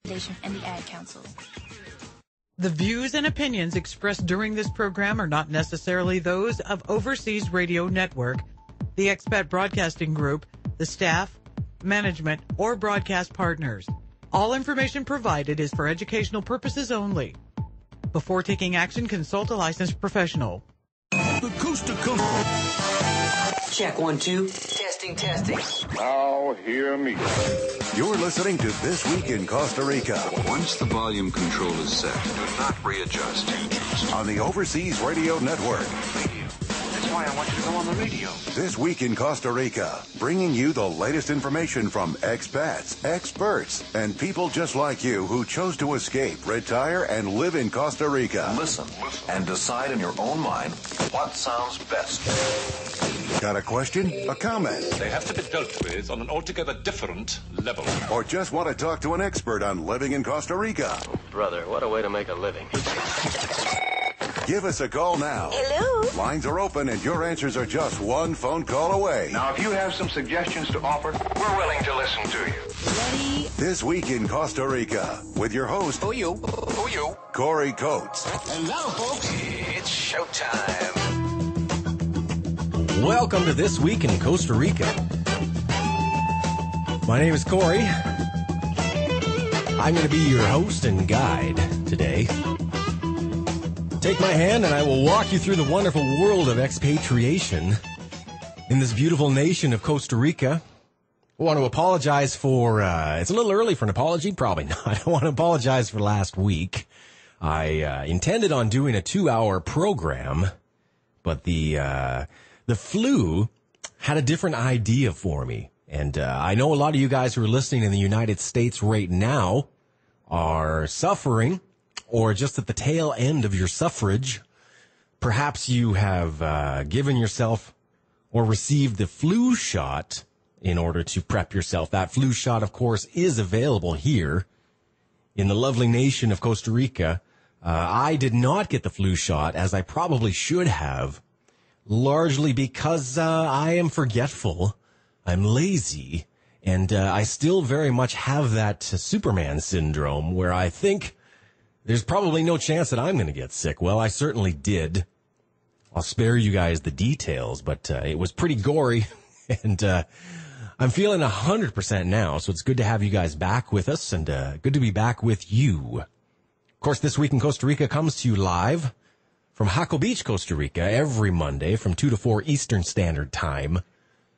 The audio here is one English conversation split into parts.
and the Ad Council. The views and opinions expressed during this program are not necessarily those of Overseas Radio Network, the Expat Broadcasting Group, the staff, management, or broadcast partners. All information provided is for educational purposes only. Before taking action, consult a licensed professional. The Costa Rica. Check 1, 2. Testing. Now hear me. You're listening to This Week in Costa Rica. Once the volume control is set, do not readjust. On the Overseas Radio Network. That's why I want you to go on the radio. This Week in Costa Rica, bringing you the latest information from expats, experts, and people just like you who chose to escape, retire, and live in Costa Rica. Listen and decide in your own mind what sounds best. Got a question? A comment? They have to be dealt with on an altogether different level. Or just want to talk to an expert on living in Costa Rica? Brother, what a way to make a living. Give us a call now. Hello? Lines are open and your answers are just one phone call away. Now, if you have some suggestions to offer, we're willing to listen to you. Ready? This Week in Costa Rica with your host, Who you? Corey Coates. And now, folks, it's showtime. Welcome to This Week in Costa Rica. My name is Corey. I'm going to be your host and guide today. Take my hand and I will walk you through the wonderful world of expatriation in this beautiful nation of Costa Rica. I want to apologize for, it's a little early for an apology, probably not. I want to apologize for last week. I intended on doing a 2-hour program, but the flu had a different idea for me. And I know a lot of you guys who are listening in the United States right now are suffering or just at the tail end of your suffrage. Perhaps you have given yourself or received the flu shot in order to prep yourself. That flu shot, of course, is available here in the lovely nation of Costa Rica. I did not get the flu shot, as I probably should have, largely because I am forgetful, I'm lazy, and I still very much have that Superman syndrome where I think there's probably no chance that I'm going to get sick. Well, I certainly did. I'll spare you guys the details, but it was pretty gory, and I'm feeling 100% now, so it's good to have you guys back with us, and good to be back with you. Of course, This Week in Costa Rica comes to you live from Jaco Beach, Costa Rica, every Monday from 2 to 4 Eastern Standard Time.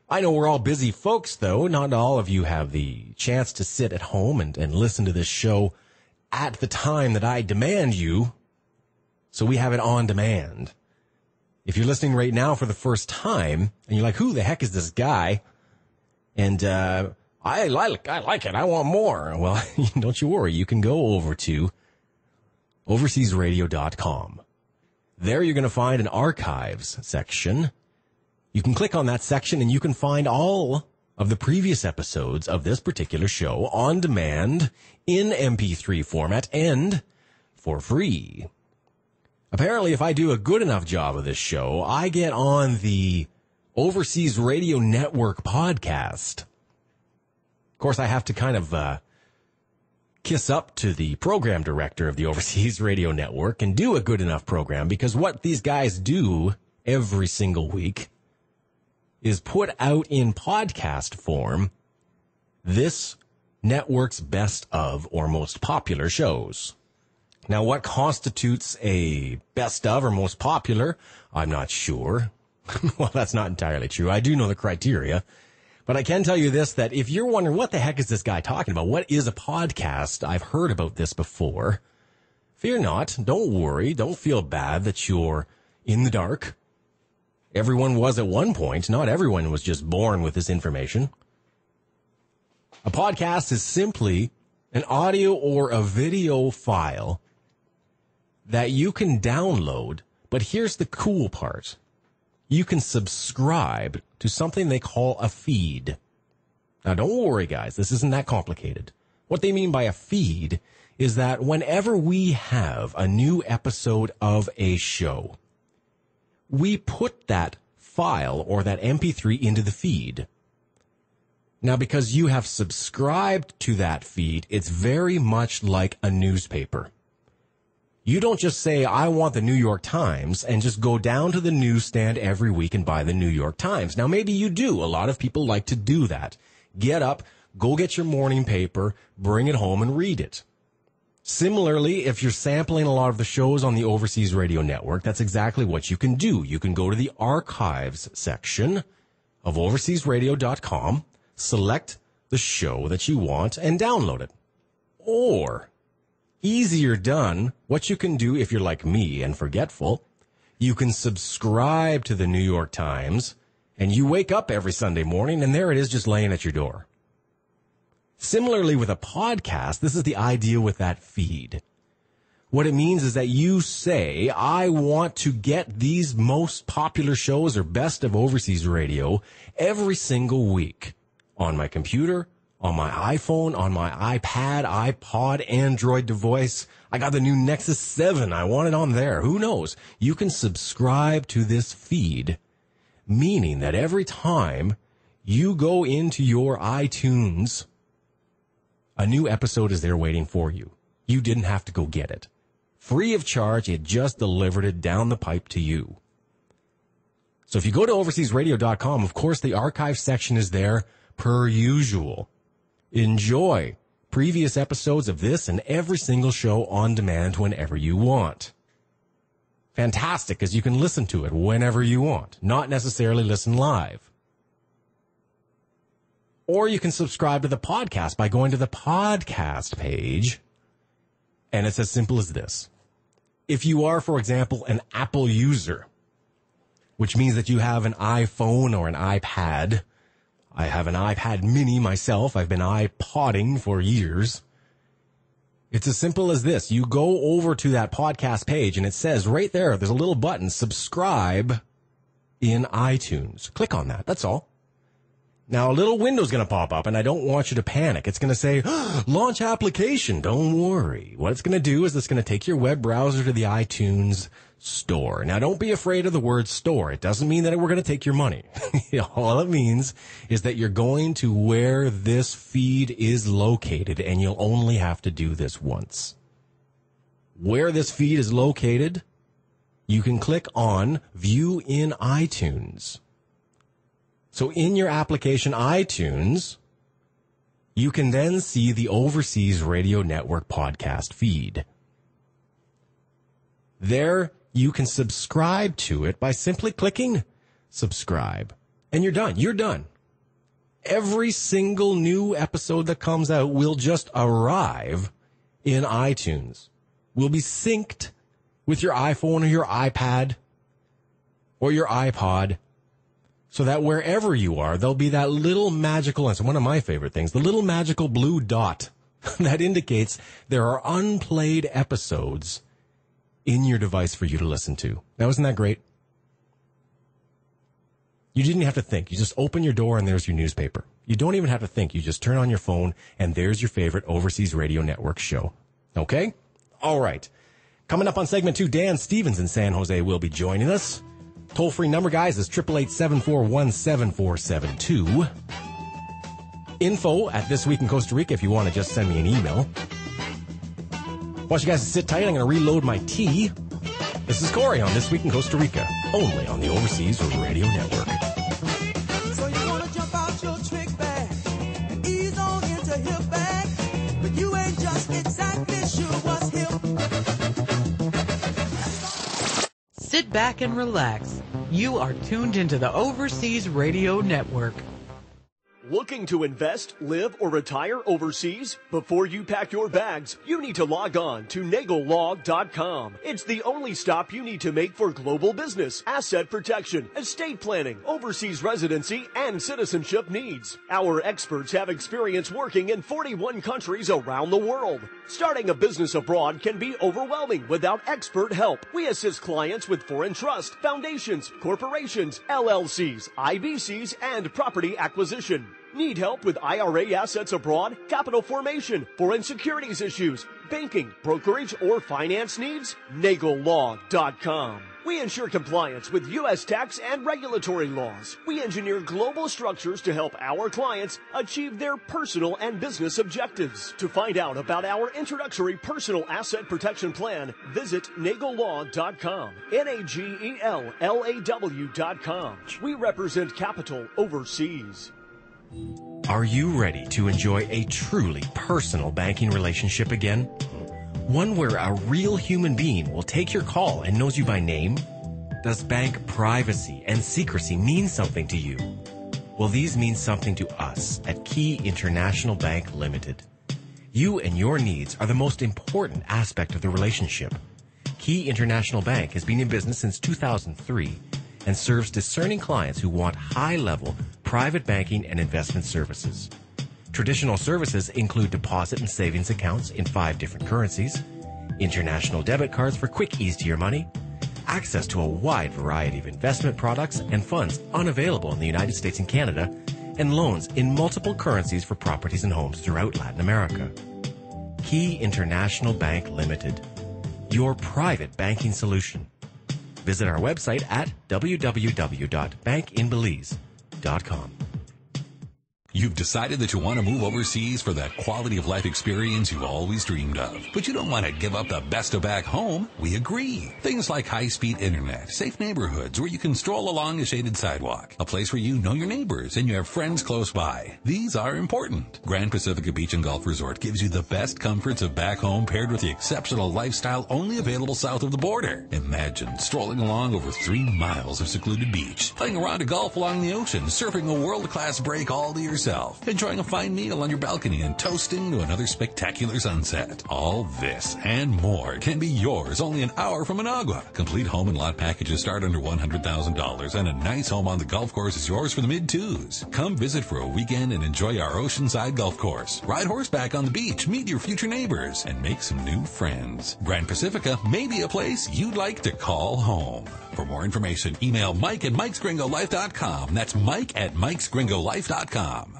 I know we're all busy folks, though. Not all of you have the chance to sit at home and listen to this show at the time that I demand you, so we have it on demand. If you're listening right now for the first time, and you're like, who the heck is this guy? And I like it, I want more. Well, don't you worry, you can go over to overseasradio.com. There you're going to find an archives section. You can click on that section and you can find all of the previous episodes of this particular show on demand in MP3 format and for free. Apparently, if I do a good enough job of this show, I get on the Overseas Radio Network podcast. Of course, I have to kind of kiss up to the program director of the Overseas Radio Network and do a good enough program, because what these guys do every single week is put out in podcast form this network's best of or most popular shows. Now, what constitutes a best of or most popular? I'm not sure. Well, that's not entirely true. I do know the criteria. But I can tell you this, that if you're wondering what the heck is this guy talking about, what is a podcast? I've heard about this before. Fear not. Don't worry. Don't feel bad that you're in the dark. Everyone was at one point. Not everyone was just born with this information. A podcast is simply an audio or a video file that you can download. But here's the cool part. You can subscribe to something they call a feed. Now, don't worry, guys. This isn't that complicated. What they mean by a feed is that whenever we have a new episode of a show, we put that file or that MP3 into the feed. Now, because you have subscribed to that feed, it's very much like a newspaper. You don't just say, I want the New York Times, and just go down to the newsstand every week and buy the New York Times. Now, maybe you do. A lot of people like to do that. Get up, go get your morning paper, bring it home and read it. Similarly, if you're sampling a lot of the shows on the Overseas Radio Network, that's exactly what you can do. You can go to the archives section of overseasradio.com, select the show that you want, and download it. Or, easier done, what you can do if you're like me and forgetful, you can subscribe to the New York Times, and you wake up every Sunday morning, and there it is just laying at your door. Similarly with a podcast, this is the idea with that feed. What it means is that you say, I want to get these most popular shows or best of overseas radio every single week on my computer, on my iPhone, on my iPad, iPod, Android device. I got the new Nexus 7. I want it on there. Who knows? You can subscribe to this feed, meaning that every time you go into your iTunes, a new episode is there waiting for you. You didn't have to go get it. Free of charge, it just delivered it down the pipe to you. So if you go to overseasradio.com, of course, the archive section is there per usual. Enjoy previous episodes of this and every single show on demand whenever you want. Fantastic, because you can listen to it whenever you want, not necessarily listen live. Or you can subscribe to the podcast by going to the podcast page. And it's as simple as this. If you are, for example, an Apple user, which means that you have an iPhone or an iPad. I have an iPad mini myself. I've been iPodding for years. It's as simple as this. You go over to that podcast page and it says right there, there's a little button, subscribe in iTunes. Click on that. That's all. Now, a little window's going to pop up, and I don't want you to panic. It's going to say, launch application. Don't worry. What it's going to do is it's going to take your web browser to the iTunes store. Now, don't be afraid of the word store. It doesn't mean that we're going to take your money. All it means is that you're going to where this feed is located, and you'll only have to do this once. Where this feed is located, you can click on View in iTunes. So in your application, iTunes, you can then see the Overseas Radio Network podcast feed. There, you can subscribe to it by simply clicking subscribe. And you're done. You're done. Every single new episode that comes out will just arrive in iTunes. Will be synced with your iPhone or your iPad or your iPod, so that wherever you are, there'll be that little magical, and it's one of my favorite things, the little magical blue dot that indicates there are unplayed episodes in your device for you to listen to. Now, isn't that great? You didn't have to think. You just open your door and there's your newspaper. You don't even have to think. You just turn on your phone and there's your favorite Overseas Radio Network show. Okay? All right. Coming up on segment 2, Dan Stevens in San Jose will be joining us. Toll-free number, guys, is 888-741-7472. Info at This Week in Costa Rica if you want to just send me an email. I want you guys to sit tight. I'm going to reload my tea. This is Corey on This Week in Costa Rica, only on the Overseas Radio Network. So you want to jump out your trick bag and ease on into hip bag, but you ain't just exactly sure what's hip. Sit back and relax. You are tuned into the Overseas Radio Network. Looking to invest, live, or retire overseas? Before you pack your bags, you need to log on to nagellog.com. It's the only stop you need to make for global business, asset protection, estate planning, overseas residency, and citizenship needs. Our experts have experience working in 41 countries around the world. Starting a business abroad can be overwhelming without expert help. We assist clients with foreign trust, foundations, corporations, LLCs, IBCs, and property acquisition. Need help with IRA assets abroad, capital formation, foreign securities issues, banking, brokerage, or finance needs? NagelLaw.com. We ensure compliance with U.S. tax and regulatory laws. We engineer global structures to help our clients achieve their personal and business objectives. To find out about our introductory personal asset protection plan, visit NagelLaw.com. NagelLaw.com. We represent capital overseas. Are you ready to enjoy a truly personal banking relationship again? One where a real human being will take your call and knows you by name? Does bank privacy and secrecy mean something to you? Well, these mean something to us at Key International Bank Limited. You and your needs are the most important aspect of the relationship. Key International Bank has been in business since 2003 and serves discerning clients who want high-level private banking and investment services. Traditional services include deposit and savings accounts in 5 different currencies, international debit cards for quick ease to your money, access to a wide variety of investment products and funds unavailable in the United States and Canada, and loans in multiple currencies for properties and homes throughout Latin America. Key International Bank Limited, your private banking solution. Visit our website at www.bankinbelize.com. You've decided that you want to move overseas for that quality of life experience you've always dreamed of. But you don't want to give up the best of back home. We agree. Things like high-speed internet, safe neighborhoods where you can stroll along a shaded sidewalk, a place where you know your neighbors and you have friends close by. These are important. Grand Pacifica Beach and Golf Resort gives you the best comforts of back home paired with the exceptional lifestyle only available south of the border. Imagine strolling along over 3 miles of secluded beach, playing a round of golf along the ocean, surfing a world-class break all to yourself, enjoying a fine meal on your balcony and toasting to another spectacular sunset. All this and more can be yours only an hour from Managua. Complete home and lot packages start under $100,000 and a nice home on the golf course is yours for the mid-twos. Come visit for a weekend and enjoy our oceanside golf course. Ride horseback on the beach, meet your future neighbors, and make some new friends. Grand Pacifica may be a place you'd like to call home. For more information, email Mike at Mike'sGringoLife.com. That's Mike at Mike'sGringoLife.com.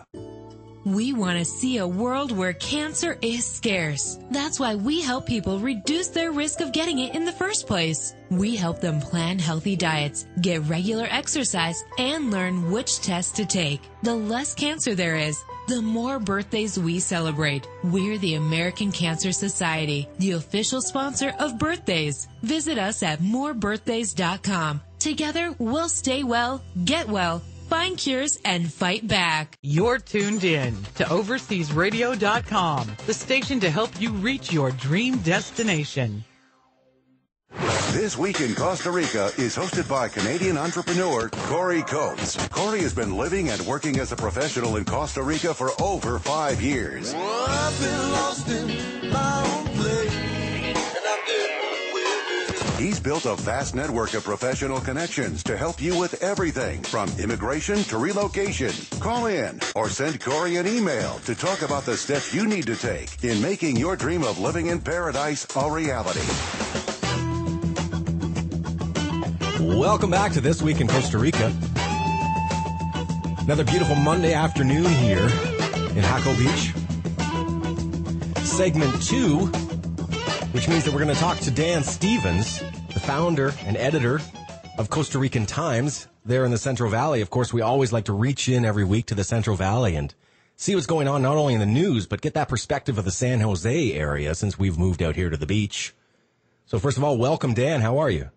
We want to see a world where cancer is scarce. That's why we help people reduce their risk of getting it in the first place. We help them plan healthy diets, get regular exercise, and learn which tests to take. The less cancer there is, the more birthdays we celebrate. We're the American Cancer Society, the official sponsor of birthdays. Visit us at morebirthdays.com. Together, we'll stay well, get well, find cures, and fight back. You're tuned in to OverseasRadio.com, the station to help you reach your dream destination. This Week in Costa Rica is hosted by Canadian entrepreneur Corey Coates. Corey has been living and working as a professional in Costa Rica for over 5 years. Well, I've been lost in my own place, and I'm getting with it. He's built a vast network of professional connections to help you with everything from immigration to relocation. Call in or send Corey an email to talk about the steps you need to take in making your dream of living in paradise a reality. Welcome back to This Week in Costa Rica. Another beautiful Monday afternoon here in Jaco Beach. Segment 2, which means that we're going to talk to Dan Stevens, the founder and editor of Costa Rican Times there in the Central Valley. Of course, we always like to reach in every week to the Central Valley and see what's going on not only in the news, but get that perspective of the San Jose area since we've moved out here to the beach. So first of all, welcome, Dan. How are you?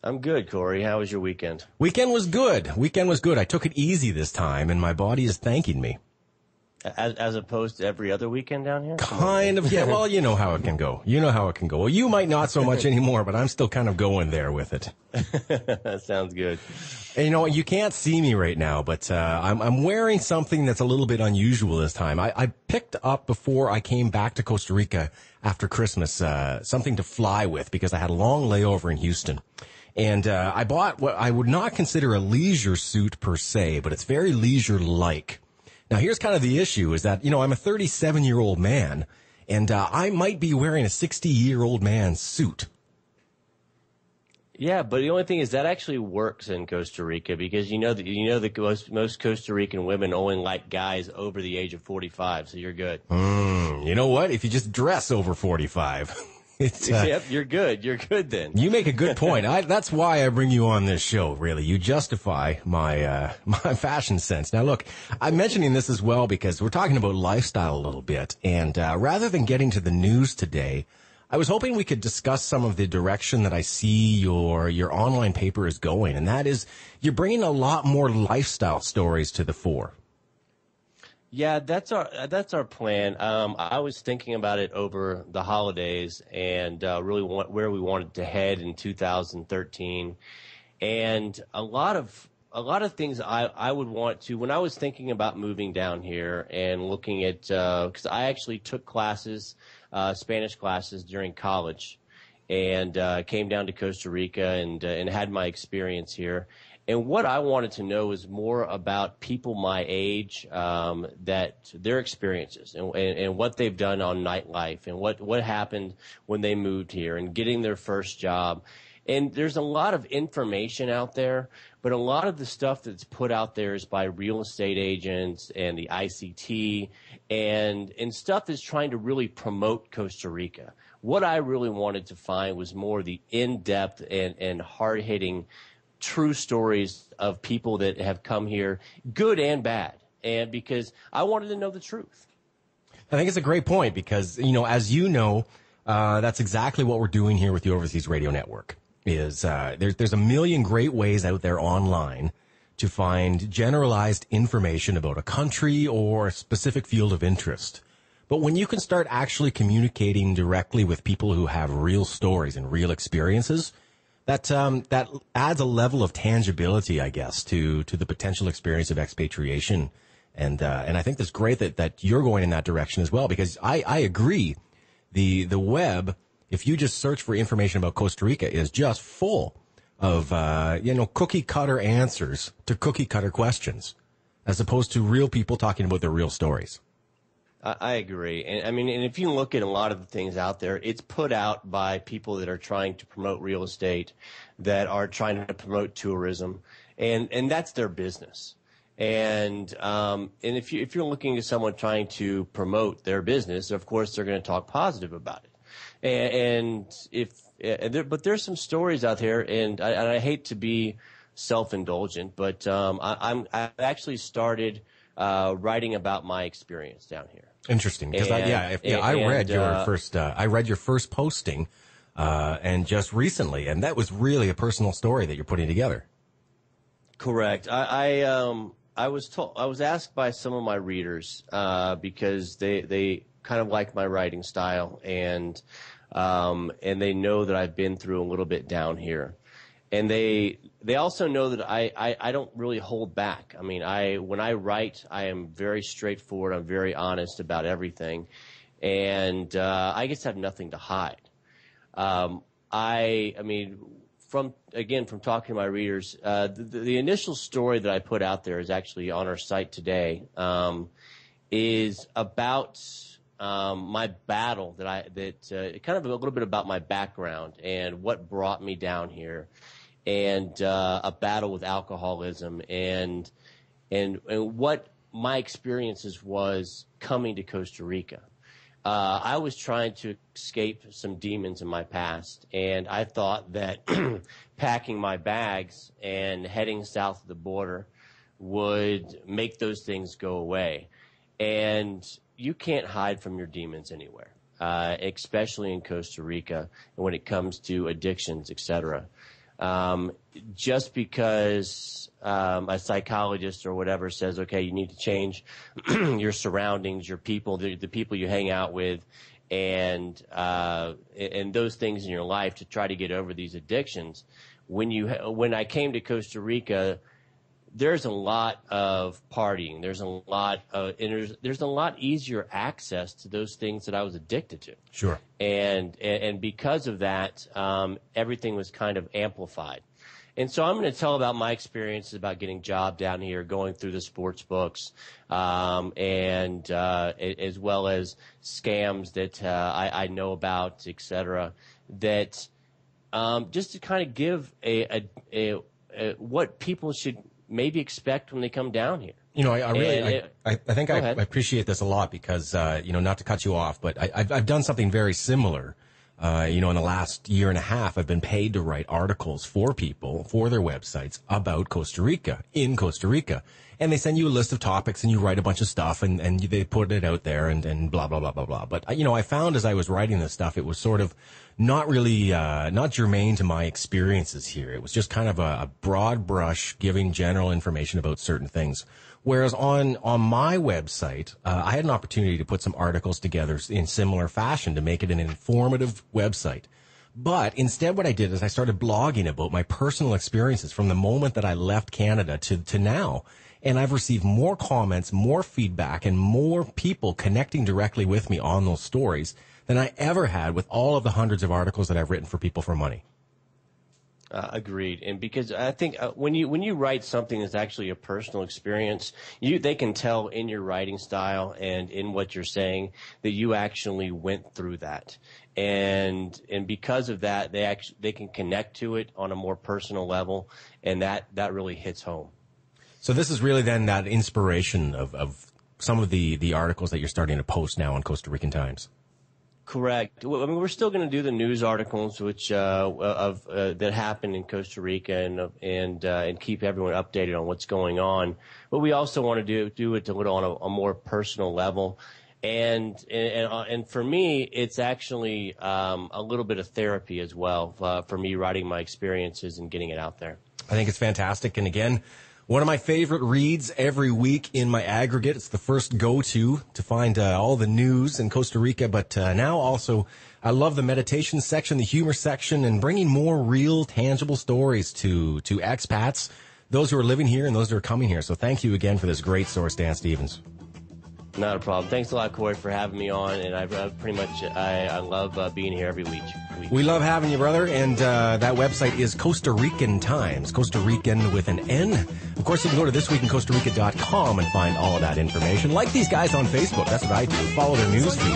I'm good, Corey. How was your weekend? Weekend was good. I took it easy this time, and my body is thanking me. As opposed to every other weekend down here? Kind of, yeah. Well, you know how it can go. Well, you might not so much anymore, but I'm still kind of going there with it. That sounds good. And you know, you can't see me right now, but I'm wearing something that's a little bit unusual this time. I picked up before I came back to Costa Rica after Christmas something to fly with because I had a long layover in Houston. And I bought what I would not consider a leisure suit per se, but it's very leisure-like. Now, here's kind of the issue is that, you know, I'm a 37-year-old man, and I might be wearing a 60-year-old man's suit. Yeah, but the only thing is that actually works in Costa Rica because the most Costa Rican women only like guys over the age of 45, so you're good. You know what? If you just dress over 45, yep, you're good. You're good then. You make a good point. That's why I bring you on this show. Really, you justify my my fashion sense. Now, look, I'm mentioning this as well because we're talking about lifestyle a little bit, and rather than getting to the news today, I was hoping we could discuss some of the direction that I see your online paper is going, and that is you're bringing a lot more lifestyle stories to the fore. Yeah, that's our plan. I was thinking about it over the holidays and really where we wanted to head in 2013, and a lot of things I would want to when I was thinking about moving down here and looking at because I actually took classes. Spanish classes during college, and came down to Costa Rica and had my experience here. And what I wanted to know is more about people my age, that their experiences and what they've done on nightlife and what happened when they moved here and getting their first job. And there's a lot of information out there, but a lot of the stuff that's put out there is by real estate agents and the ICT and stuff that's trying to really promote Costa Rica. What I really wanted to find was more the in-depth and hard-hitting true stories of people that have come here, good and bad, and because I wanted to know the truth. I think it's a great point because, as you know, that's exactly what we're doing here with the Overseas Radio Network. There's a million great ways out there online to find generalized information about a country or a specific field of interest. But when you can start actually communicating directly with people who have real stories and real experiences, that adds a level of tangibility, I guess, to the potential experience of expatriation. And I think that's great that you're going in that direction as well, because I agree. The web, if you just search for information about Costa Rica, is just full of, cookie cutter answers to cookie cutter questions, as opposed to real people talking about their real stories. I agree. And if you look at a lot of the things out there, it's put out by people that are trying to promote real estate, that are trying to promote tourism, and that's their business. And if you're looking at someone trying to promote their business, of course they're going to talk positive about it. But there's some stories out there, and I hate to be self-indulgent, but I actually started writing about my experience down here. Interesting, because I read your first posting, and just recently, and that was really a personal story that you're putting together. Correct. I was asked by some of my readers because they kind of like my writing style, and they know that I've been through a little bit down here. And they also know that I don't really hold back. I mean, when I write, I am very straightforward. I'm very honest about everything, and I just have nothing to hide. From talking to my readers, the initial story that I put out there is actually on our site today. Is about my battle kind of a little bit about my background and what brought me down here. And a battle with alcoholism and what my experiences was coming to Costa Rica. I was trying to escape some demons in my past, and I thought that packing my bags and heading south of the border would make those things go away. And you can't hide from your demons anywhere, especially in Costa Rica when it comes to addictions, etc. Just because a psychologist or whatever says, okay, you need to change your surroundings, your people, the people you hang out with, and those things in your life to try to get over these addictions. When I came to Costa Rica, there's a lot of partying. There's a lot easier access to those things that I was addicted to. Sure. And because of that, everything was kind of amplified. And so I'm going to tell about my experiences about getting a job down here, going through the sports books, and as well as scams that I know about, et cetera, that just to kind of give a what people should maybe expect when they come down here. You know, I think I appreciate this a lot because, not to cut you off, but I've done something very similar. In the last year and a half, I've been paid to write articles for people, for their websites about Costa Rica, in Costa Rica. And they send you a list of topics and you write a bunch of stuff and they put it out there and blah, blah, blah, blah, blah. But, I found as I was writing this stuff, it was sort of not really, not germane to my experiences here. It was just kind of a broad brush giving general information about certain things. Whereas on my website, I had an opportunity to put some articles together in similar fashion to make it an informative website. But instead what I did is I started blogging about my personal experiences from the moment that I left Canada to now. And I've received more comments, more feedback, and more people connecting directly with me on those stories than I ever had with all of the hundreds of articles that I've written for People for Money. Agreed. And because I think when you write something that's actually a personal experience, they can tell in your writing style and in what you're saying that you actually went through that. And because of that, they can connect to it on a more personal level, and that really hits home. So this is really then that inspiration of some of the articles that you're starting to post now on Costa Rican Times. Correct. Well, I mean, we're still going to do the news articles, which that happened in Costa Rica, and keep everyone updated on what's going on. But we also want to do it a little on a more personal level, and for me, it's actually a little bit of therapy as well for me, writing my experiences and getting it out there. I think it's fantastic, and again, one of my favorite reads every week in my aggregate. It's the first go-to to find all the news in Costa Rica. But now also, I love the meditation section, the humor section, and bringing more real, tangible stories to expats, those who are living here and those who are coming here. So thank you again for this great source, Dan Stevens. Not a problem. Thanks a lot, Corey, for having me on. And I love being here every week. We love having you, brother. And that website is Costa Rican Times, Costa Rican with an N. Of course, you can go to thisweekincostarica.com and find all of that information. Like these guys on Facebook. That's what I do. Follow their news feed.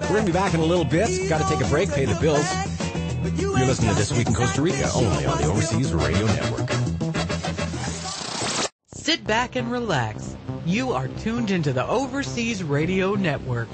We're going to be back in a little bit. Got to take a break, pay the bills. You're listening to This Week in Costa Rica, only on the Overseas Radio Network. Sit back and relax. You are tuned into the Overseas Radio Network.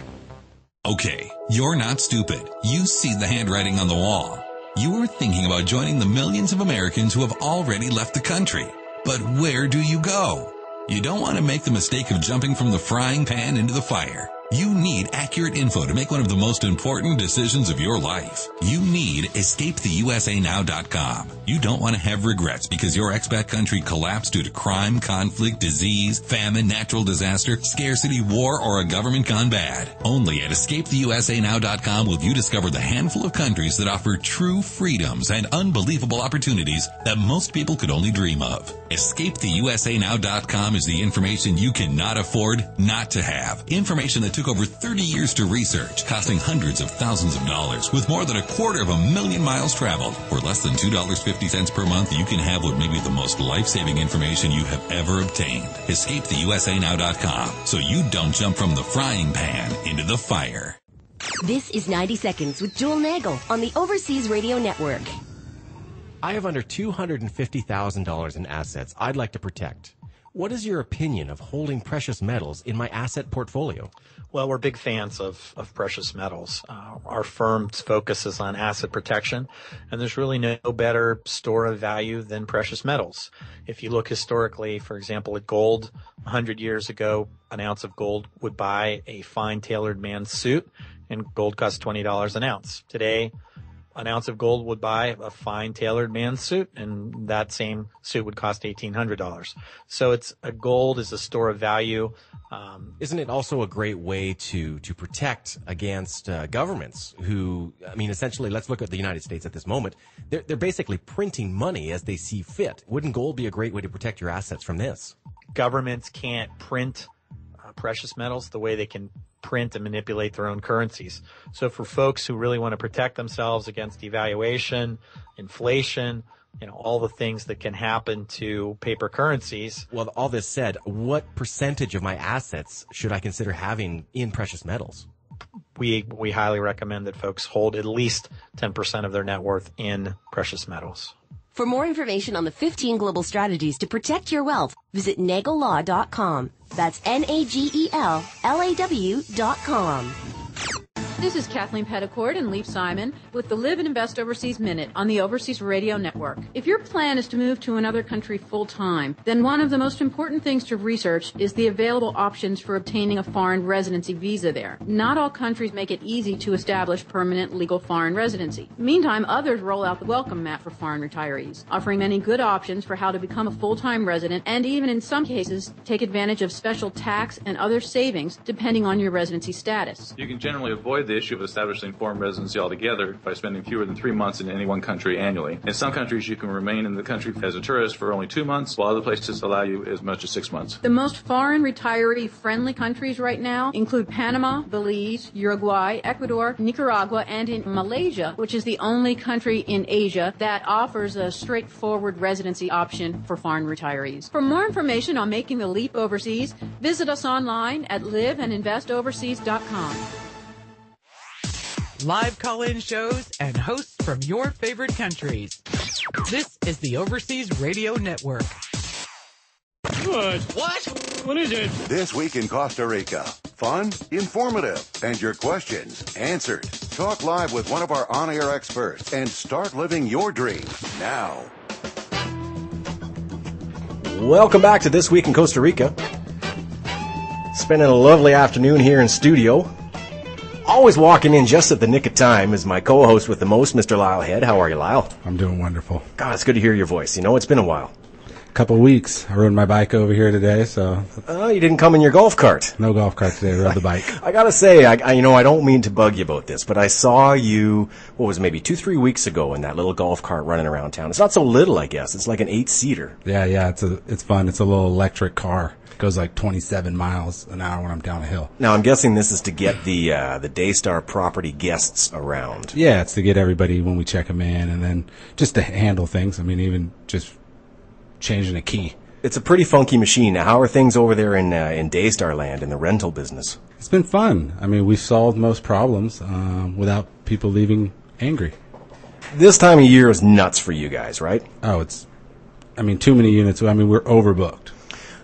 Okay, you're not stupid. You see the handwriting on the wall. You are thinking about joining the millions of Americans who have already left the country. But where do you go? You don't want to make the mistake of jumping from the frying pan into the fire. You need accurate info to make one of the most important decisions of your life. You need EscapeTheUSANow.com. You don't want to have regrets because your expat country collapsed due to crime, conflict, disease, famine, natural disaster, scarcity, war, or a government gone bad. Only at EscapeTheUSANow.com will you discover the handful of countries that offer true freedoms and unbelievable opportunities that most people could only dream of. EscapeTheUSANow.com is the information you cannot afford not to have. Information that took over 30 years to research, costing hundreds of thousands of dollars, with more than 250,000 miles traveled. For less than $2.50 per month, you can have what may be the most life-saving information you have ever obtained. EscapeTheUSANow.com, so you don't jump from the frying pan into the fire. This is 90 Seconds with Joel Nagel on the Overseas Radio Network. I have under $250,000 in assets I'd like to protect. What is your opinion of holding precious metals in my asset portfolio? Well, we're big fans of precious metals. Our firm's focus is on asset protection, and there's really no better store of value than precious metals. If you look historically, for example, at gold, 100 years ago, an ounce of gold would buy a fine tailored man's suit, and gold costs $20 an ounce. Today, an ounce of gold would buy a fine tailored man's suit, and that same suit would cost $1,800. So gold is a store of value. Isn't it also a great way to protect against governments who, I mean, essentially, let's look at the United States at this moment. They're basically printing money as they see fit. Wouldn't gold be a great way to protect your assets from this? Governments can't print precious metals the way they can print and manipulate their own currencies. So for folks who really want to protect themselves against devaluation, inflation, all the things that can happen to paper currencies. Well, all this said, what percentage of my assets should I consider having in precious metals? we highly recommend that folks hold at least 10% of their net worth in precious metals. For more information on the 15 global strategies to protect your wealth, visit nagellaw.com. That's NAGELLAW.com. This is Kathleen Petticord and Leif Simon with the Live and Invest Overseas Minute on the Overseas Radio Network. If your plan is to move to another country full-time, then one of the most important things to research is the available options for obtaining a foreign residency visa there. Not all countries make it easy to establish permanent legal foreign residency. Meantime, others roll out the welcome mat for foreign retirees, offering many good options for how to become a full-time resident and even in some cases take advantage of special tax and other savings depending on your residency status. You can generally avoid the issue of establishing foreign residency altogether by spending fewer than 3 months in any one country annually. In some countries, you can remain in the country as a tourist for only 2 months, while other places allow you as much as 6 months. The most foreign retiree-friendly countries right now include Panama, Belize, Uruguay, Ecuador, Nicaragua, and in Malaysia, which is the only country in Asia that offers a straightforward residency option for foreign retirees. For more information on making the leap overseas, visit us online at liveandinvestoverseas.com. Live call-in shows and hosts from your favorite countries. This is the Overseas Radio Network. What? What is it? This week in Costa Rica. Fun, informative, and your questions answered. Talk live with one of our on-air experts and start living your dream now. Welcome back to This Week in Costa Rica. Spending a lovely afternoon here in studio. Always walking in just at the nick of time is my co-host with the most, Mr. Lyle Head. How are you, Lyle? I'm doing wonderful. God, it's good to hear your voice. You know, it's been a while. Couple weeks. I rode my bike over here today, so... Oh, you didn't come in your golf cart. No golf cart today. I rode the bike. I gotta say, I don't mean to bug you about this, but I saw you, what was it, maybe 2-3 weeks ago in that little golf cart running around town. It's not so little, I guess. It's like an 8-seater. Yeah, it's fun. It's a little electric car. It goes like 27 miles an hour when I'm down a hill. Now, I'm guessing this is to get the Daystar property guests around. Yeah, it's to get everybody when we check them in, and then just to handle things. I mean, even just changing a key. It's a pretty funky machine. Now, how are things over there in Daystar land in the rental business? It's been fun. I mean, we've solved most problems without people leaving angry. This time of year is nuts for you guys, right? Oh, too many units. I mean, we're overbooked.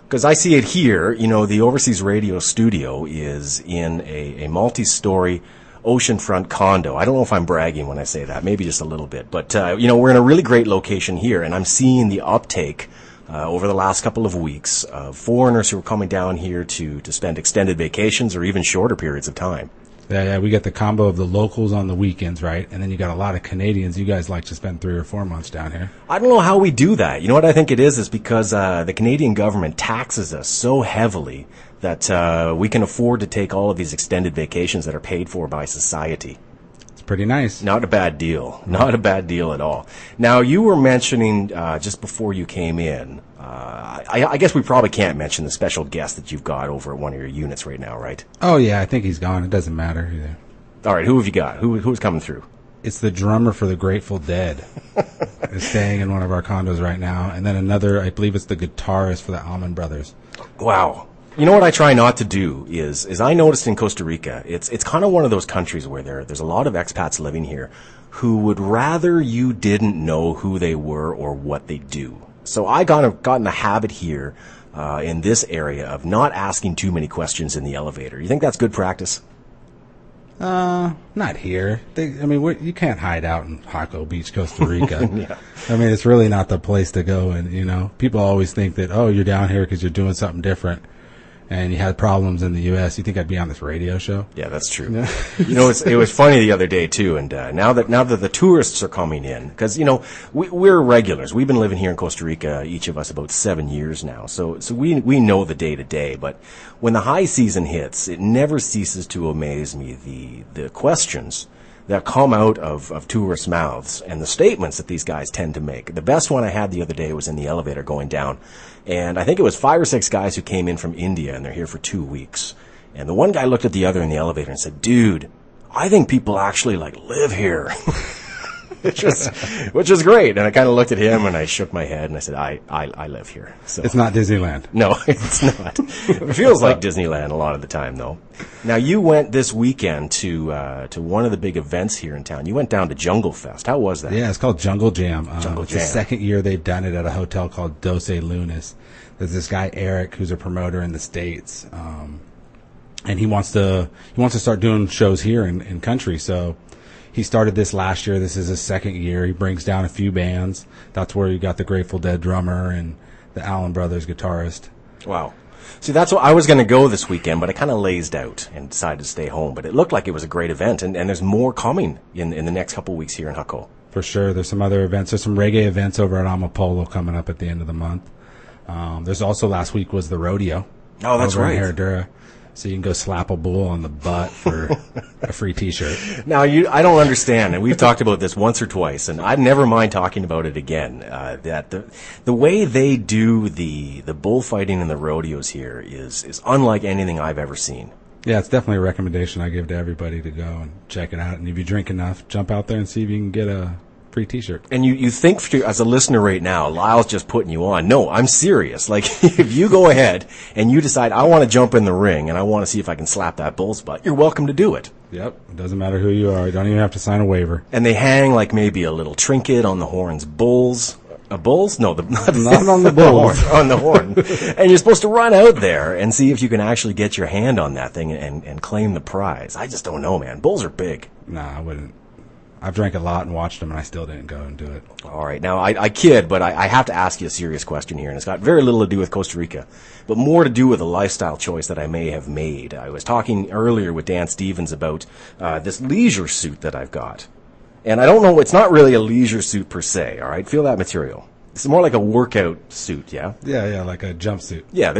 Because I see it here, the Overseas Radio studio is in a multi-story oceanfront condo. I don't know if I'm bragging when I say that, maybe just a little bit. But, we're in a really great location here, and I'm seeing the uptake over the last couple of weeks of foreigners who are coming down here to spend extended vacations or even shorter periods of time. Yeah, we get the combo of the locals on the weekends, right? And then you got a lot of Canadians. You guys like to spend 3 or 4 months down here. I don't know how we do that. You know what I think it is because the Canadian government taxes us so heavily that we can afford to take all of these extended vacations that are paid for by society. It's pretty nice. Not a bad deal. Not a bad deal at all. Now, you were mentioning just before you came in, I guess we probably can't mention the special guest that you've got over at one of your units right now, right? Oh, yeah, I think he's gone. It doesn't matter either. All right, who have you got? Who's coming through? It's the drummer for the Grateful Dead. Is staying in one of our condos right now. And then another, I believe it's the guitarist for the Allman Brothers. Wow. You know what I try not to do is I noticed in Costa Rica, it's kind of one of those countries where there's a lot of expats living here who would rather you didn't know who they were or what they do. So I got in the habit here in this area of not asking too many questions in the elevator. You think that's good practice? Not here. You can't hide out in Jaco Beach, Costa Rica. Yeah. I mean, it's really not the place to go. And, people always think that, oh, you're down here because you're doing something different. And you had problems in the U.S. You think I'd be on this radio show? Yeah, that's true. Yeah. It was funny the other day too. And now that the tourists are coming in, because we're regulars. We've been living here in Costa Rica, each of us, about 7 years now. So we know the day to day. But when the high season hits, it never ceases to amaze me the questions that come out of tourists' mouths and the statements that these guys tend to make. The best one I had the other day was in the elevator going down. And I think it was 5 or 6 guys who came in from India, and they're here for 2 weeks. And the one guy looked at the other in the elevator and said, "Dude, I think people actually live here." which was great. And I kind of looked at him and I shook my head and I said, I live here. So it's not Disneyland. No, it's not. It feels like Disneyland a lot of the time, though. Now, you went this weekend to one of the big events here in town. You went down to Jungle Fest. How was that? Yeah, it's called Jungle Jam. Jungle it's Jam. the second year they've done it at a hotel called Doce Lunas. There's this guy Eric who's a promoter in the States, and he wants to start doing shows here in country. So he started this last year. This is his second year. He brings down a few bands. That's where you got the Grateful Dead drummer and the Allen Brothers guitarist. Wow. See, that's what I was going to go this weekend, but I kind of lazed out and decided to stay home. But it looked like it was a great event, and there's more coming in the next couple of weeks here in Hucko. For sure. There's some other events. There's some reggae events over at Amapolo coming up at the end of the month. There's also, last week was the rodeo. Oh, that's over right. in Herradura. So you can go slap a bull on the butt for a free T-shirt. Now, I don't understand, and we've talked about this once or twice, and I'd never mind talking about it again, that the way they do the bullfighting and the rodeos here is unlike anything I've ever seen. Yeah, it's definitely a recommendation I give to everybody to go and check it out. And if you drink enough, jump out there and see if you can get a free T-shirt. And you think, as a listener right now, Lyle's just putting you on. No, I'm serious. Like, if you go ahead and you decide, I want to jump in the ring and I want to see if I can slap that bull's butt, you're welcome to do it. Yep. It doesn't matter who you are. You don't even have to sign a waiver. And they hang like maybe a little trinket on the horns. Bulls? Bulls? No, not on the bulls. On the horn. And you're supposed to run out there and see if you can actually get your hand on that thing and claim the prize. I just don't know, man. Bulls are big. Nah, I wouldn't. I've drank a lot and watched them, and I still didn't go and do it. All right. Now, I kid, but I have to ask you a serious question here, and it's got very little to do with Costa Rica, but more to do with a lifestyle choice that I may have made. I was talking earlier with Dan Stevens about this leisure suit that I've got. And I don't know, it's not really a leisure suit per se, all right? Feel that material. It's more like a workout suit, yeah? Yeah, like a jumpsuit. Yeah, it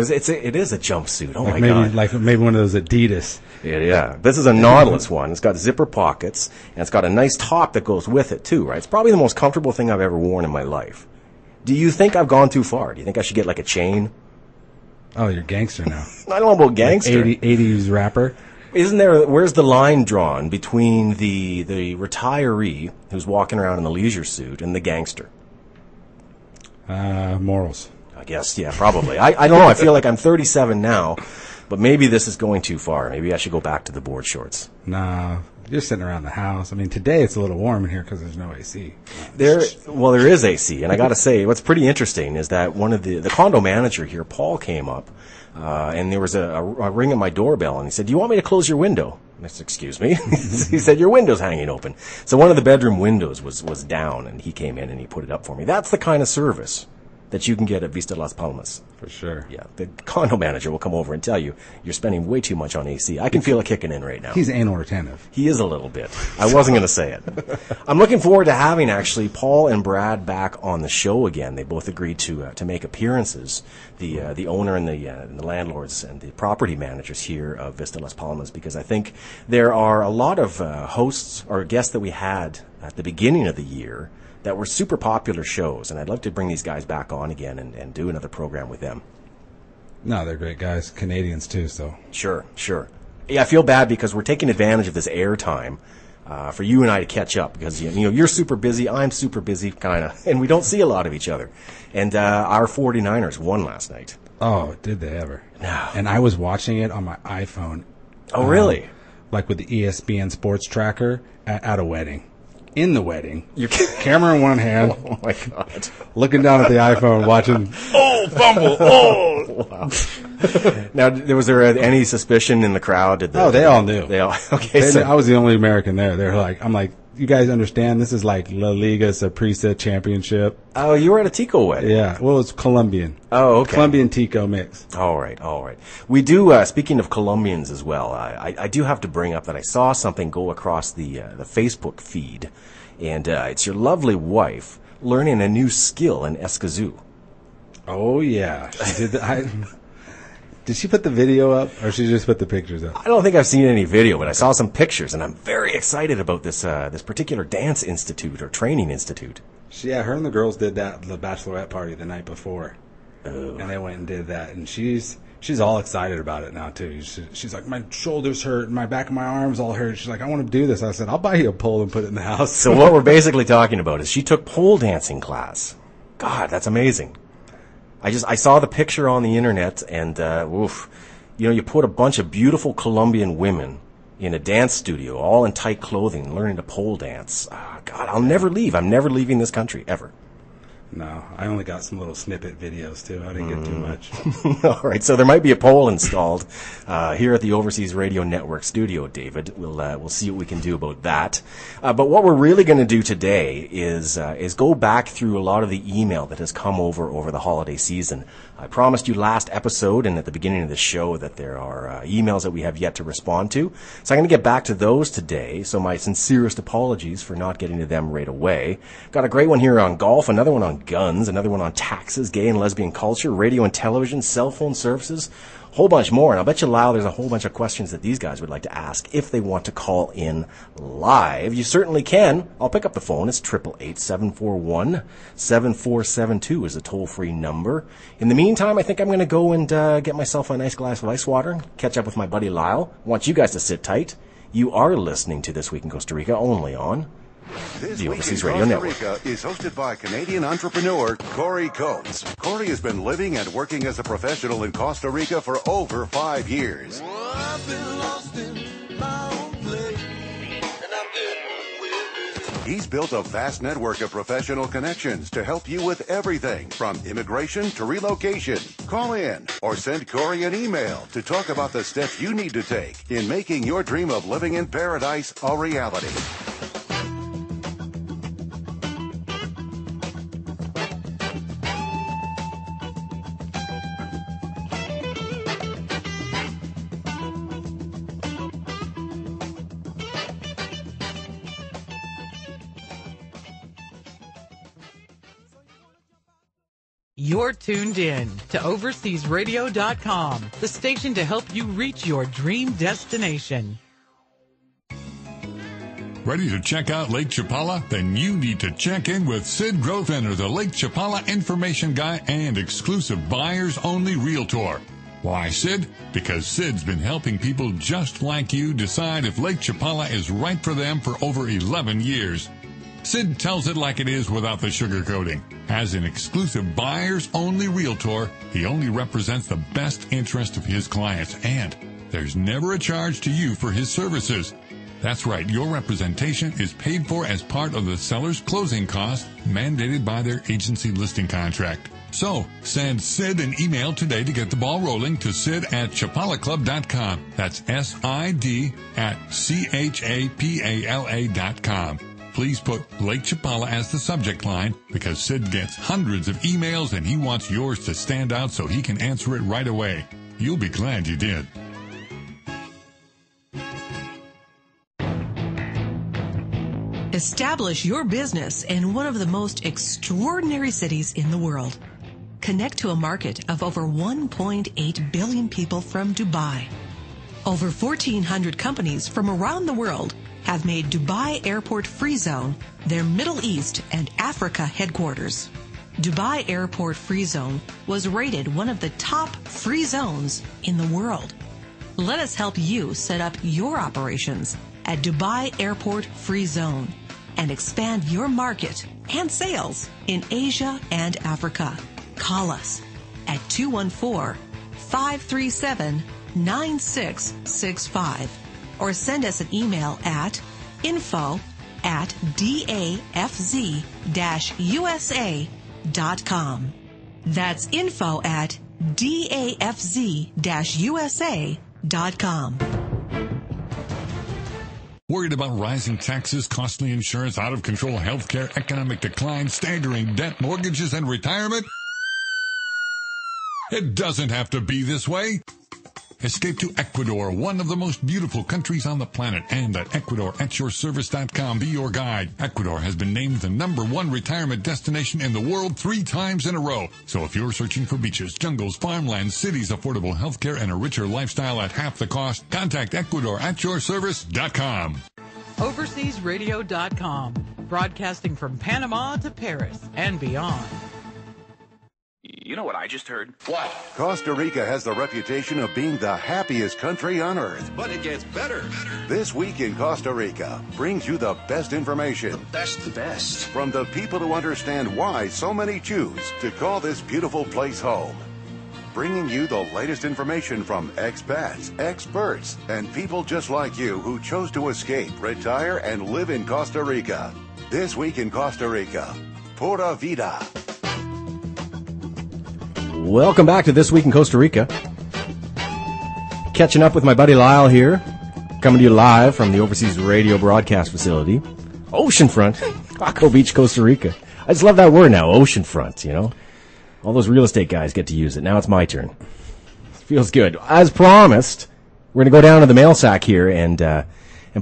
is a jumpsuit. Oh, like my God. Like maybe one of those Adidas. Yeah. This is a Nautilus one. It's got zipper pockets, and it's got a nice top that goes with it, too, right? It's probably the most comfortable thing I've ever worn in my life. Do you think I've gone too far? Do you think I should get, like, a chain? Oh, you're gangster now. I don't know about gangster. Like 80s rapper. Where's the line drawn between the retiree who's walking around in the leisure suit and the gangster? Morals. I guess, yeah, probably. I don't know. I feel like I'm 37 now, but maybe this is going too far. Maybe I should go back to the board shorts. Nah, you're sitting around the house. I mean, today it's a little warm in here because there's no AC. There is AC, and I got to say, what's pretty interesting is that one of the condo manager here, Paul, came up, and there was a ring at my doorbell, and he said, "Do you want me to close your window?" I said, "Excuse me." He said, "Your window's hanging open." So one of the bedroom windows was down, and he came in and he put it up for me. That's the kind of service that you can get at Vista Las Palmas. For sure. Yeah, the condo manager will come over and tell you you're spending way too much on AC. I can feel it kicking in right now. He's anal retentive. He is a little bit. I wasn't going to say it. I'm looking forward to having, actually, Paul and Brad back on the show again. They both agreed to make appearances, the owner and the landlords and the property managers here of Vista Las Palmas, because I think there are a lot of hosts or guests that we had at the beginning of the year that were super popular shows, and I'd love to bring these guys back on again and do another program with them. No, they're great guys. Canadians, too, so. Sure. Yeah, I feel bad because we're taking advantage of this airtime for you and I to catch up, because you're super busy, I'm super busy, kind of, and we don't see a lot of each other. And our 49ers won last night. Oh, did they ever? No. And I was watching it on my iPhone. Oh, really? Like with the ESPN sports tracker at a wedding. In the wedding, your camera in one hand. Oh my God! Looking down at the iPhone, watching. Oh, fumble! Oh, wow. Now, was there any suspicion in the crowd? They all knew. They all okay. I was the only American there. They're like, I'm like, you guys understand? This is like La Liga Saprissa Championship. Oh, you were at a Tico wedding. Yeah. Well, it's Colombian. Oh, okay. Colombian Tico mix. All right. We do. Speaking of Colombians as well, I do have to bring up that I saw something go across the Facebook feed, and it's your lovely wife learning a new skill in Escazú. Oh yeah, she did. Did she put the video up, or she just put the pictures up? I don't think I've seen any video, but I saw some pictures, and I'm very excited about this particular dance institute or training institute. Yeah, her and the girls did that the bachelorette party the night before, and they went and did that. And she's she's all excited about it now too. She's like, my shoulders hurt, and my back of my arms all hurt. She's like, I want to do this. I said, I'll buy you a pole and put it in the house. So what we're basically talking about is she took pole dancing class. God, that's amazing. I saw the picture on the internet, and you put a bunch of beautiful Colombian women in a dance studio, all in tight clothing, learning to pole dance. God, I'll never leave. I'm never leaving this country, ever. No, I only got some little snippet videos, too. I didn't get too much. All right, so there might be a pole installed here at the Overseas Radio Network studio, David. We'll see what we can do about that. But what we're really going to do today is go back through a lot of the email that has come over the holiday season. I promised you last episode and at the beginning of the show that there are emails that we have yet to respond to. So I'm going to get back to those today. So my sincerest apologies for not getting to them right away. Got a great one here on golf, another one on guns, another one on taxes, gay and lesbian culture, radio and television, cell phone services, a whole bunch more. And I'll bet you, Lyle, there's a whole bunch of questions that these guys would like to ask if they want to call in live. You certainly can. I'll pick up the phone. It's 888-741-7472 is the toll-free number. In the meantime, I think I'm going to go and get myself a nice glass of ice water and catch up with my buddy Lyle. I want you guys to sit tight. You are listening to This Week in Costa Rica only on This Week in Costa Rica is hosted by Canadian entrepreneur Corey Coates. Corey has been living and working as a professional in Costa Rica for over 5 years. I've been lost in my own place, and I'm getting with it. He's built a vast network of professional connections to help you with everything from immigration to relocation. Call in or send Corey an email to talk about the steps you need to take in making your dream of living in paradise a reality. You're tuned in to OverseasRadio.com, the station to help you reach your dream destination. Ready to check out Lake Chapala? Then you need to check in with Sid Grothenner, the Lake Chapala information guy and exclusive buyers-only realtor. Why, Sid? Because Sid's been helping people just like you decide if Lake Chapala is right for them for over 11 years. Sid tells it like it is without the sugarcoating. As an exclusive buyers-only realtor, he only represents the best interest of his clients, and there's never a charge to you for his services. That's right, your representation is paid for as part of the seller's closing cost mandated by their agency listing contract. So, send Sid an email today to get the ball rolling to sid@chapalaclub.com. That's SID@CHAPALA.com. Please put Lake Chapala as the subject line because Sid gets hundreds of emails and he wants yours to stand out so he can answer it right away. You'll be glad you did. Establish your business in one of the most extraordinary cities in the world. Connect to a market of over 1.8 billion people from Dubai. Over 1,400 companies from around the world have made Dubai Airport Free Zone their Middle East and Africa headquarters. Dubai Airport Free Zone was rated one of the top free zones in the world. Let us help you set up your operations at Dubai Airport Free Zone and expand your market and sales in Asia and Africa. Call us at 214-537-9665 or send us an email at info@dafz-usa.com. That's info@dafz-usa.com. Worried about rising taxes, costly insurance, out-of-control healthcare, economic decline, staggering debt, mortgages, and retirement? It doesn't have to be this way. Escape to Ecuador, one of the most beautiful countries on the planet, and at EcuadorAtYourService.com, be your guide. Ecuador has been named the #1 retirement destination in the world 3 times in a row. So if you're searching for beaches, jungles, farmlands, cities, affordable healthcare, and a richer lifestyle at half the cost, contact EcuadorAtYourService.com. OverseasRadio.com, broadcasting from Panama to Paris and beyond. You know what I just heard? What? Costa Rica has the reputation of being the happiest country on earth. But it gets better. This Week in Costa Rica brings you the best information. The best. From the people who understand why so many choose to call this beautiful place home. Bringing you the latest information from expats, experts, and people just like you who chose to escape, retire, and live in Costa Rica. This Week in Costa Rica. Pura Vida. Welcome back to This Week in Costa Rica. Catching up with my buddy Lyle here. Coming to you live from the Overseas Radio Broadcast Facility. Oceanfront. Paco Beach, Costa Rica. I just love that word now, oceanfront, you know. All those real estate guys get to use it. Now it's my turn. Feels good. As promised, we're going to go down to the mail sack here and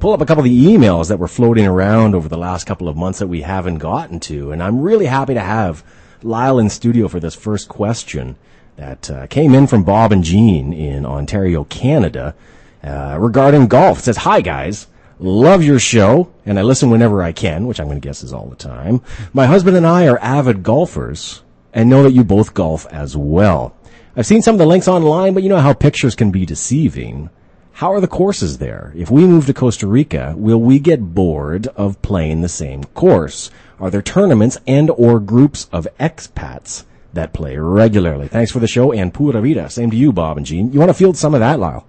pull up a couple of the emails that were floating around over the last couple of months that we haven't gotten to. And I'm really happy to have Lyle in studio for this first question that came in from Bob and Jean in Ontario, Canada, regarding golf. It says, "Hi guys, love your show, and I listen whenever I can," which I'm going to guess is all the time. "My husband and I are avid golfers and know that you both golf as well. I've seen some of the links online, but you know how pictures can be deceiving. How are the courses there? If we move to Costa Rica, will we get bored of playing the same course? Are there tournaments and or groups of expats that play regularly? Thanks for the show, and pura vida." Same to you, Bob and Jean. You want to field some of that, Lyle?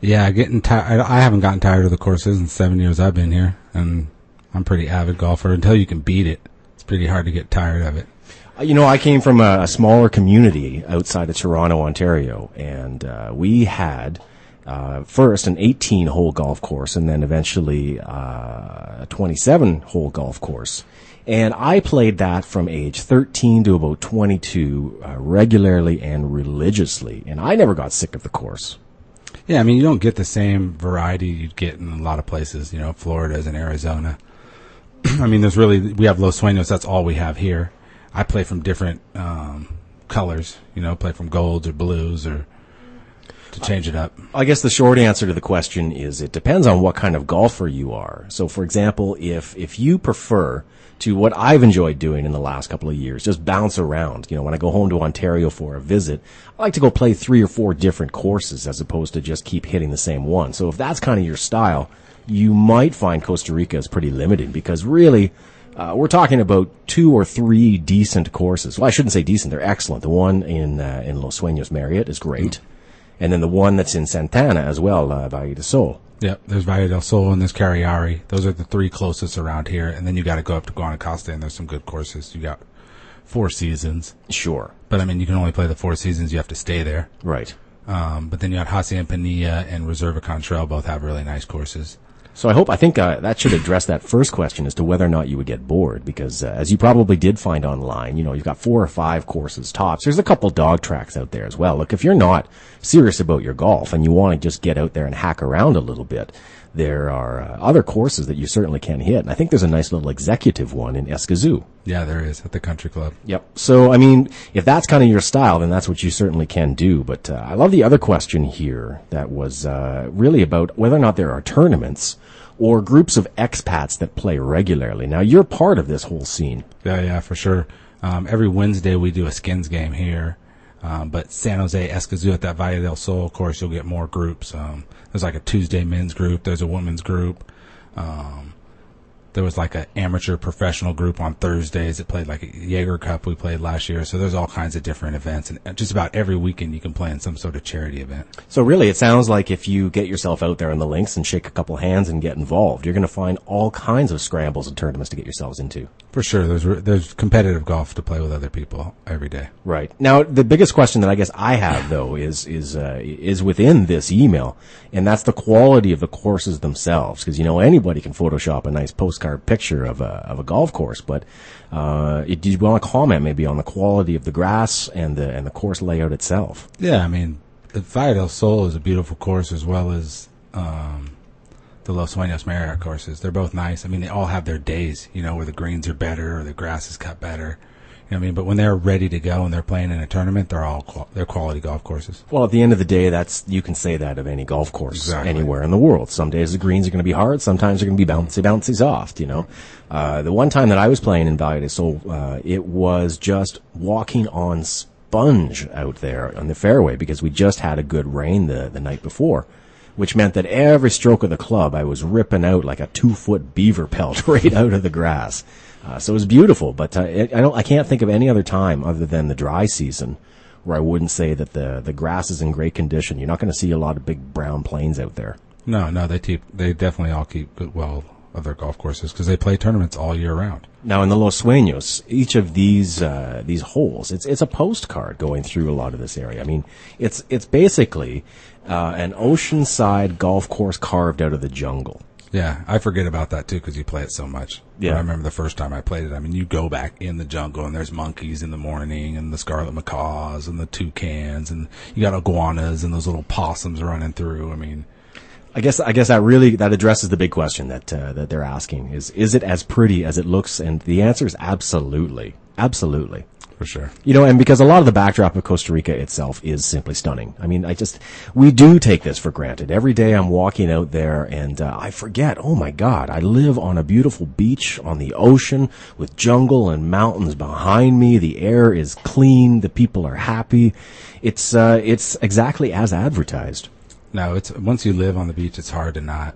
Yeah, getting tired. I haven't gotten tired of the courses in 7 years I've been here, and I'm a pretty avid golfer. Until you can beat it, it's pretty hard to get tired of it. You know, I came from a smaller community outside of Toronto, Ontario, and we had first an 18-hole golf course and then eventually a 27-hole golf course. And I played that from age 13 to about 22 regularly and religiously, and I never got sick of the course. Yeah, I mean, you don't get the same variety you'd get in a lot of places, you know, Florida's and Arizona. I mean, we have Los Sueños, that's all we have here. I play from different colors, you know, play from golds or blues or to change it up. I guess the short answer to the question is it depends on what kind of golfer you are. So, for example, if you prefer to what I've enjoyed doing in the last couple of years, just bounce around. You know, when I go home to Ontario for a visit, I like to go play 3 or 4 different courses as opposed to just keep hitting the same one. So if that's kind of your style, you might find Costa Rica is pretty limited because really, we're talking about 2 or 3 decent courses. Well, I shouldn't say decent; they're excellent. The one in Los Sueños Marriott is great, and then the one that's in Santana as well, Valle del Sol. Yep, there's Valle del Sol and there's Carriari. Those are the 3 closest around here, and then you got to go up to Guanacaste, and there's some good courses. You got 4 Seasons. Sure, but I mean, you can only play the 4 Seasons. You have to stay there. Right. But then you got Hacienda Pinilla and Reserva Contrail both have really nice courses. So I think that should address that first question as to whether or not you would get bored, because as you probably did find online, you know, you've got 4 or 5 courses tops. There's a couple dog tracks out there as well. Look, if you're not serious about your golf and you want to just get out there and hack around a little bit, there are other courses that you certainly can hit. And I think there's a nice little executive one in Escazú. Yeah, there is at the country club. Yep. So, I mean, if that's kind of your style, then that's what you certainly can do. But I love the other question here that was really about whether or not there are tournaments or groups of expats that play regularly. Now, you're part of this whole scene. Yeah, for sure. Every Wednesday we do a skins game here. But San Jose, Escazú, at that Valle del Sol course, you'll get more groups. There's like a Tuesday men's group. There's a women's group. There was like an amateur professional group on Thursdays that played like a Jaeger Cup we played last year. So there's all kinds of different events. And just about every weekend you can play in some sort of charity event. So really, it sounds like if you get yourself out there in the links and shake a couple hands and get involved, you're going to find all kinds of scrambles and tournaments to get yourselves into. For sure. There's competitive golf to play with other people every day. Right. Now, the biggest question that I guess I have, though, is within this email, and that's the quality of the courses themselves. Because, you know, anybody can Photoshop a nice postcard picture of a golf course, but do you want to comment maybe on the quality of the grass and the course layout itself? Yeah, I mean, the Valle del Sol is a beautiful course, as well as the Los Sueños Marriott courses. They're both nice. I mean, they all have their days, you know, where the greens are better or the grass is cut better. You know what I mean? But when they're ready to go and they're playing in a tournament, they're quality golf courses. Well, at the end of the day, you can say that of any golf course anywhere in the world. Some days the greens are going to be hard. Sometimes they're going to be bouncy soft, you know. The one time that I was playing in Valle del Sol, it was just walking on sponge out there on the fairway because we just had a good rain the night before, which meant that every stroke of the club I was ripping out like a 2-foot beaver pelt right out of the grass. So it was beautiful, but I can't think of any other time other than the dry season where I wouldn't say that the grass is in great condition. You're not going to see a lot of big brown plains out there. No, they definitely all keep well of their golf courses because they play tournaments all year round. Now in the Los Sueños, each of these holes, it's a postcard going through a lot of this area. I mean, it's basically an oceanside golf course carved out of the jungle. Yeah, I forget about that too because you play it so much. Yeah. But I remember the first time I played it. I mean, you go back in the jungle and there's monkeys in the morning and the scarlet macaws and the toucans and you got iguanas and those little possums running through. I mean, I guess that addresses the big question that they're asking is it as pretty as it looks? And the answer is absolutely. Absolutely. For sure. You know, and because a lot of the backdrop of Costa Rica itself is simply stunning. I mean, we do take this for granted. Every day I'm walking out there and I forget, oh my God, I live on a beautiful beach on the ocean with jungle and mountains behind me. The air is clean. The people are happy. It's exactly as advertised. No, once you live on the beach, it's hard to not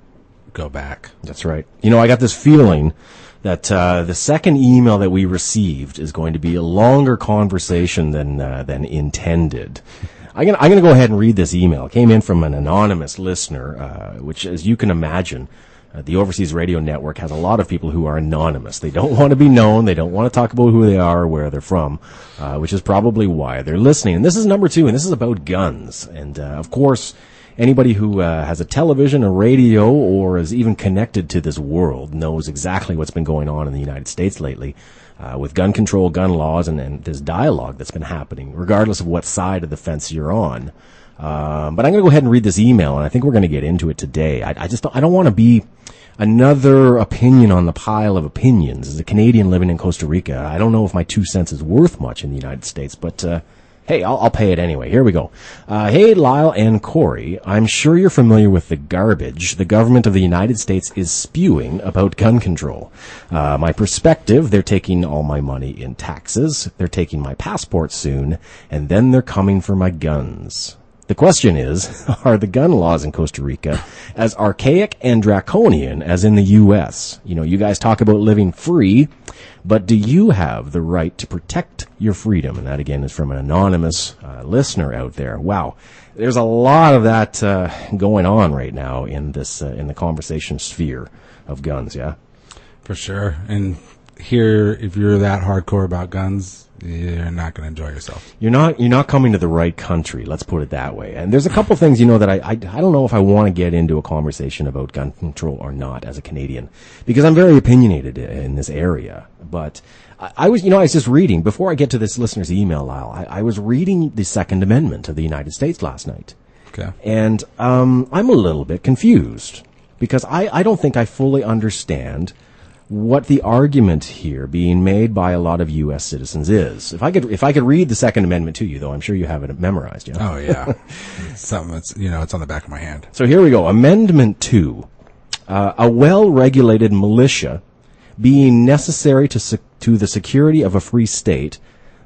go back. That's right. You know, I got this feeling that the second email that we received is going to be a longer conversation than intended. I'm gonna go ahead and read this email. It came in from an anonymous listener, which, as you can imagine, the Overseas Radio Network has a lot of people who are anonymous. They don't want to be known. They don't want to talk about who they are or where they're from, which is probably why they're listening. And this is number 2, and this is about guns. And of course, anybody who has a television, a radio, or is even connected to this world knows exactly what's been going on in the United States lately with gun control, gun laws, and this dialogue that's been happening, regardless of what side of the fence you're on. But I'm going to go ahead and read this email, and I think we're going to get into it today. I don't want to be another opinion on the pile of opinions. As a Canadian living in Costa Rica, I don't know if my 2 cents is worth much in the United States, but hey, I'll pay it anyway. Here we go. Hey, Lyle and Corey, I'm sure you're familiar with the garbage the government of the United States is spewing about gun control. My perspective, they're taking all my money in taxes, they're taking my passport soon, and then they're coming for my guns. The question is, are the gun laws in Costa Rica as archaic and draconian as in the U.S.? You know, you guys talk about living free, but do you have the right to protect your freedom? And that, again, is from an anonymous listener out there. Wow. There's a lot of that going on right now in this in the conversation sphere of guns, yeah? For sure. And here, if you're that hardcore about guns, you're not going to enjoy yourself. You're not coming to the right country. Let's put it that way. And there's a couple things, you know, that I don't know if I want to get into a conversation about gun control or not as a Canadian, because I'm very opinionated in this area. But I was just reading before I get to this listener's email, Lyle. I was reading the Second Amendment of the United States last night. Okay. And I'm a little bit confused because I don't think I fully understand what the argument here being made by a lot of U.S. citizens is. If I could read the Second Amendment to you, though, I'm sure you have it memorized. You know? Oh yeah, something that's it's on the back of my hand. So here we go. Amendment 2: a well-regulated militia being necessary to the security of a free state,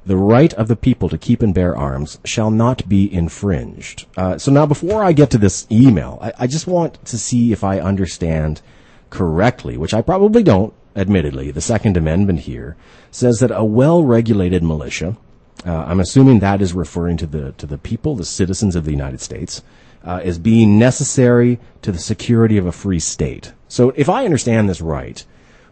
the right of the people to keep and bear arms shall not be infringed. So now, before I get to this email, I just want to see if I understand correctly, which I probably don't, admittedly. The Second Amendment here says that a well-regulated militia, I'm assuming that is referring to the people, the citizens of the United States, is being necessary to the security of a free state. So if I understand this right,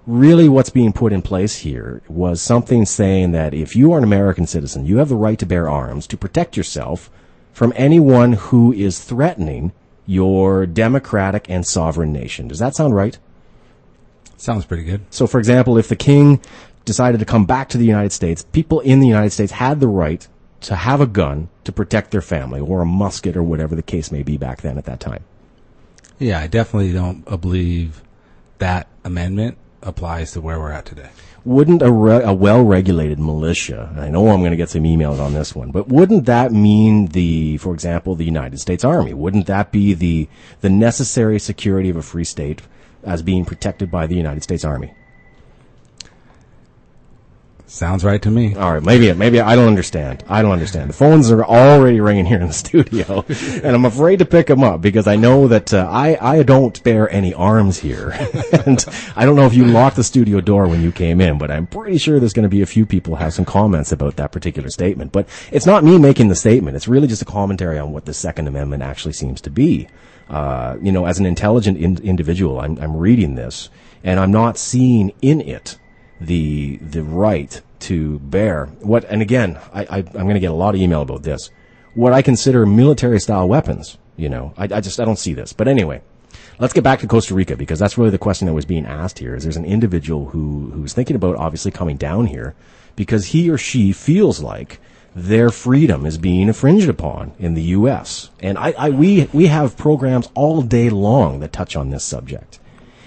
really what's being put in place here was something saying that if you are an American citizen, you have the right to bear arms to protect yourself from anyone who is threatening your democratic and sovereign nation. Does that sound right? Sounds pretty good. So, for example, if the king decided to come back to the United States, people in the United States had the right to have a gun to protect their family, or a musket, or whatever the case may be back then at that time. Yeah, I definitely don't believe that amendment applies to where we're at today. Wouldn't a well-regulated militia, and I know I'm going to get some emails on this one, but wouldn't that mean for example, the United States Army? Wouldn't that be the necessary security of a free state as being protected by the United States Army? Sounds right to me. All right, maybe I don't understand. The phones are already ringing here in the studio, and I'm afraid to pick them up because I know that I don't bear any arms here, and I don't know if you locked the studio door when you came in, but I'm pretty sure there's going to be a few people who have some comments about that particular statement. But it's not me making the statement; it's really just a commentary on what the Second Amendment actually seems to be. As an intelligent individual, I'm reading this, and I'm not seeing in it the right to bear what, and again, I'm going to get a lot of email about this, what I consider military style weapons. I don't see this. But anyway, let's get back to Costa Rica, because that's really the question that was being asked here. Is there's an individual who's thinking about obviously coming down here because he or she feels like their freedom is being infringed upon in the U.S. And we have programs all day long that touch on this subject.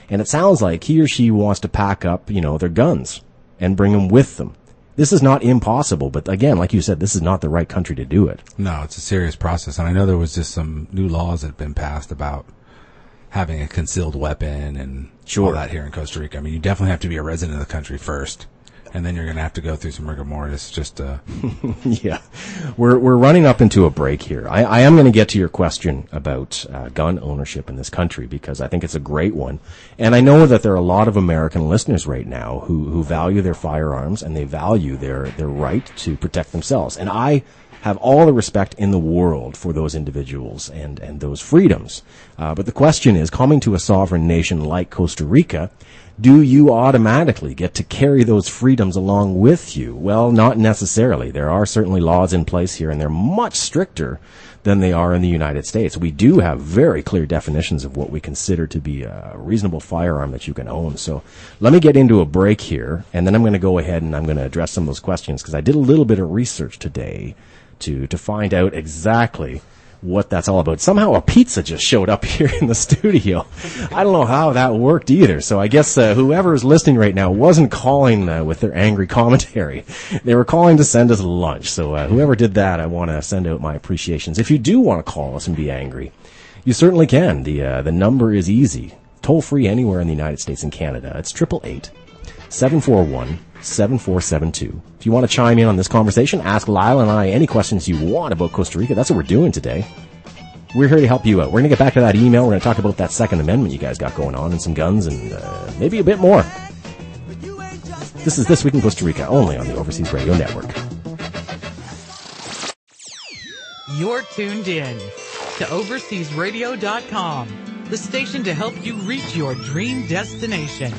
And it sounds like he or she wants to pack up, their guns and bring them with them. This is not impossible, but again, like you said, this is not the right country to do it. No, it's a serious process. And I know there was just some new laws that have been passed about having a concealed weapon and all that here in Costa Rica. I mean, you definitely have to be a resident of the country first. And then you're going to have to go through some rigor mortis just to... Yeah. We're running up into a break here. I am going to get to your question about gun ownership in this country because I think it's a great one. And I know that there are a lot of American listeners right now who value their firearms and they value their right to protect themselves. And I have all the respect in the world for those individuals and those freedoms. But the question is, coming to a sovereign nation like Costa Rica, do you automatically get to carry those freedoms along with you? Well, not necessarily. There are certainly laws in place here, and they're much stricter than they are in the United States. We do have very clear definitions of what we consider to be a reasonable firearm that you can own. So let me get into a break here, and then I'm going to go ahead and I'm going to address some of those questions because I did a little bit of research today to find out exactly what that's all about. Somehow a pizza just showed up here in the studio. I don't know how that worked either. So I guess whoever is listening right now wasn't calling with their angry commentary. They were calling to send us lunch. So whoever did that, I want to send out my appreciations. If you do want to call us and be angry, you certainly can. The number is easy. Toll free anywhere in the United States and Canada. It's 888-741-7472. If you want to chime in on this conversation, ask Lyle and I any questions you want about Costa Rica. That's what we're doing today. We're here to help you out. We're going to get back to that email. We're going to talk about that Second Amendment you guys got going on and some guns and maybe a bit more. This is This Week in Costa Rica, only on the Overseas Radio Network. You're tuned in to overseasradio.com, the station to help you reach your dream destination.